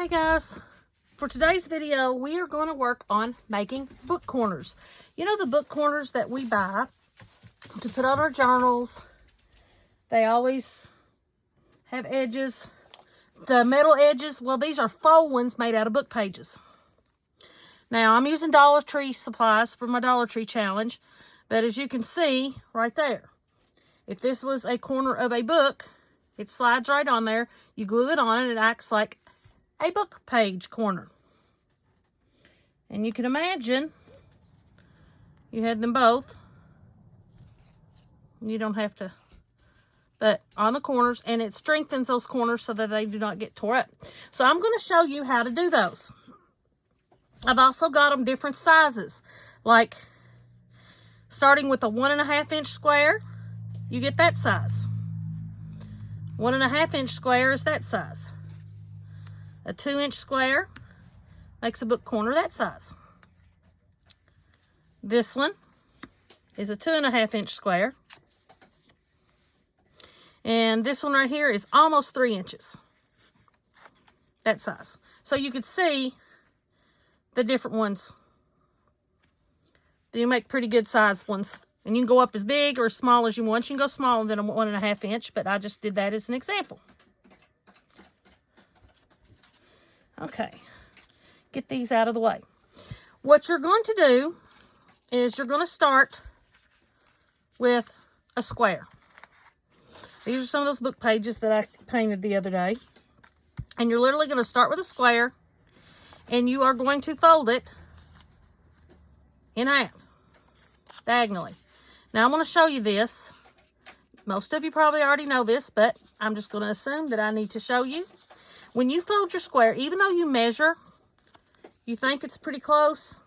Hey guys, for today's video we are going to work on making book corners. You know the book corners that we buy to put on our journals? They always have edges, the metal edges. Well, these are faux ones made out of book pages. Now I'm using Dollar Tree supplies for my Dollar Tree challenge, but as you can see right there, if this was a corner of a book, it slides right on there. You glue it on and it acts like a book page corner. And you can imagine you had them both. You don't have to, but on the corners, and it strengthens those corners so that they do not get tore up. So I'm going to show you how to do those. I've also got them different sizes, like starting with a 1.5 inch square, you get that size. 1.5 inch square is that size. A 2 inch square makes a book corner that size. This one is a 2.5 inch square. And this one right here is almost 3 inches. That size. So you can see the different ones. You make pretty good size ones. And you can go up as big or as small as you want. You can go smaller than a 1.5 inch, but I just did that as an example. Okay, get these out of the way. What you're going to do is you're going to start with a square. These are some of those book pages that I painted the other day. And you're literally going to start with a square, and you are going to fold it in half, diagonally. Now I'm going to show you this. Most of you probably already know this, but I'm just going to assume that I need to show you. When you fold your square, even though you measure, you think it's pretty close,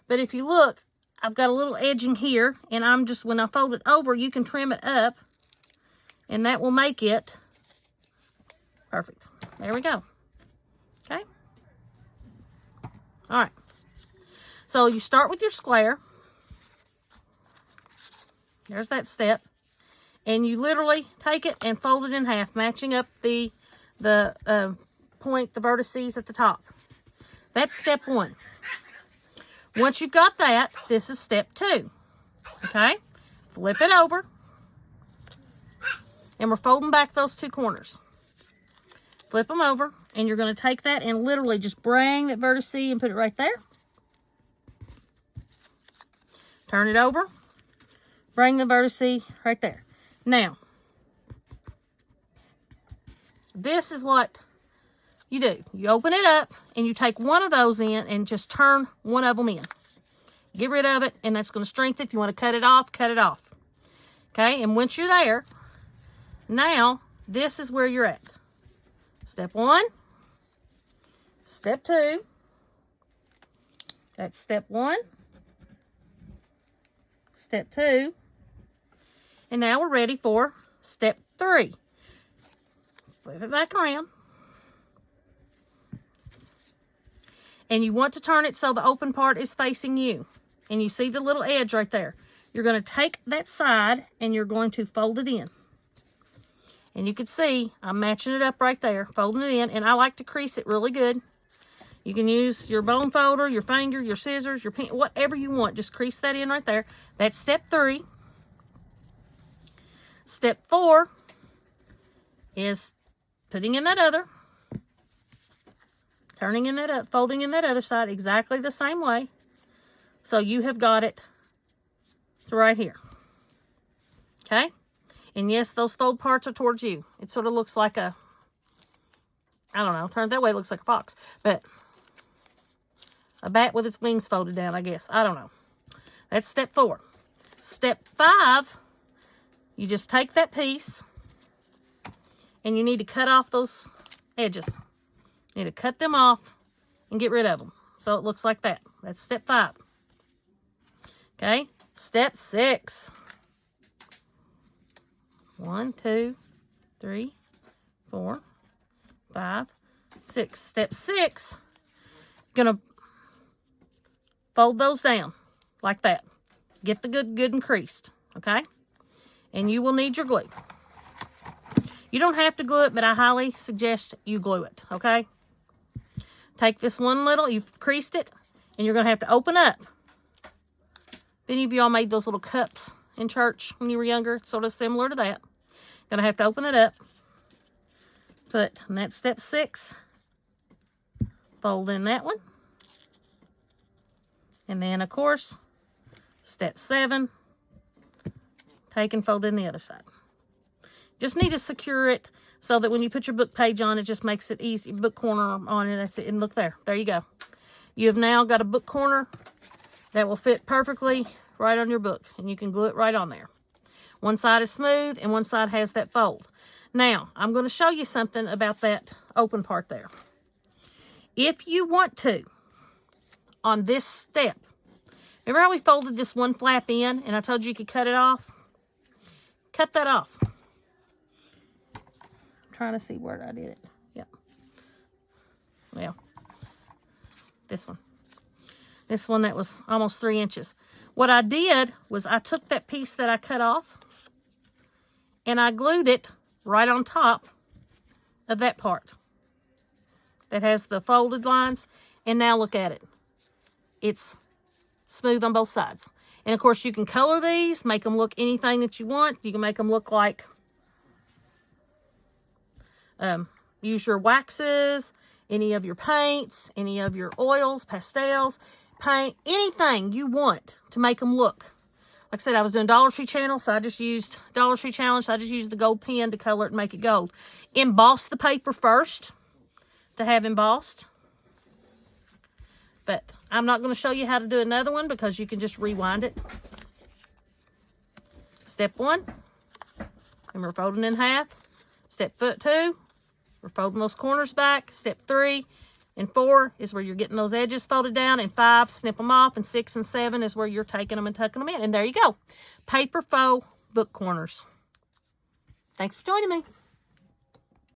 but if you look, I've got a little edging here, and I'm just, when I fold it over, you can trim it up, and that will make it perfect. There we go. Okay? All right. So you start with your square. There's that step. And you literally take it and fold it in half, matching up the point, the vertices at the top. That's step one. Once you've got that, this is step two. Okay? Flip it over. And we're folding back those two corners. Flip them over, and you're going to take that and literally just bring that vertice and put it right there. Turn it over. Bring the vertice right there. Now, this is what you do. You open it up, and you take one of those in and just turn one of them in. Get rid of it, and that's going to strengthen it. If you want to cut it off, cut it off. Okay, and once you're there, now this is where you're at. Step one, step two. That's step one, step two. And now we're ready for step three. Flip it back around. And you want to turn it so the open part is facing you. And you see the little edge right there. You're going to take that side and you're going to fold it in. And you can see I'm matching it up right there, folding it in. And I like to crease it really good. You can use your bone folder, your finger, your scissors, your pen, whatever you want. Just crease that in right there. That's step three. Step four is putting in that other, turning in that up, folding in that other side exactly the same way. So you have got it to right here. Okay? And yes, those fold parts are towards you. It sort of looks like a, I don't know, turned that way, it looks like a fox. But a bat with its wings folded down, I guess. I don't know. That's step four. Step five, you just take that piece and you need to cut off those edges. You need to cut them off and get rid of them. So it looks like that. That's step five. Okay, step six. 1, 2, 3, 4, 5, 6. Step six, gonna fold those down like that. Get the good and creased, okay? And you will need your glue. You don't have to glue it, but I highly suggest you glue it, okay? take this one little, you've creased it, and you're going to have to open up. If any of y'all made those little cups in church when you were younger, it's sort of similar to that. Going to have to open it up. Put, and that's step 6. Fold in that one. And then, of course, step 7. Take and fold in the other side. Just need to secure it so that when you put your book page on, it just makes it easy. Book corner on it, that's it. And look there. There you go. You have now got a book corner that will fit perfectly right on your book. And you can glue it right on there. One side is smooth and one side has that fold. Now, I'm going to show you something about that open part there. If you want to, on this step, remember how we folded this one flap in and I told you could cut it off? Cut that off. I'm trying to see where I did it. Yep. Well, this one. This one that was almost 3 inches. What I did was I took that piece that I cut off and I glued it right on top of that part that has the folded lines. And now look at it. It's smooth on both sides. And of course you can color these, make them look anything that you want. You can make them look like, use your waxes, any of your paints, any of your oils, pastels, paint, anything you want to make them look. Like I said, I was doing Dollar Tree Channel, so I just used Dollar Tree Challenge, so I just used the gold pen to color it and make it gold. Emboss the paper first to have embossed. But I'm not going to show you how to do another one because you can just rewind it. Step 1, and we're folding in half. Step 2, we're folding those corners back. Step 3 and 4 is where you're getting those edges folded down. And 5, snip them off. And 6 and 7 is where you're taking them and tucking them in. And there you go. Paper faux book corners. Thanks for joining me.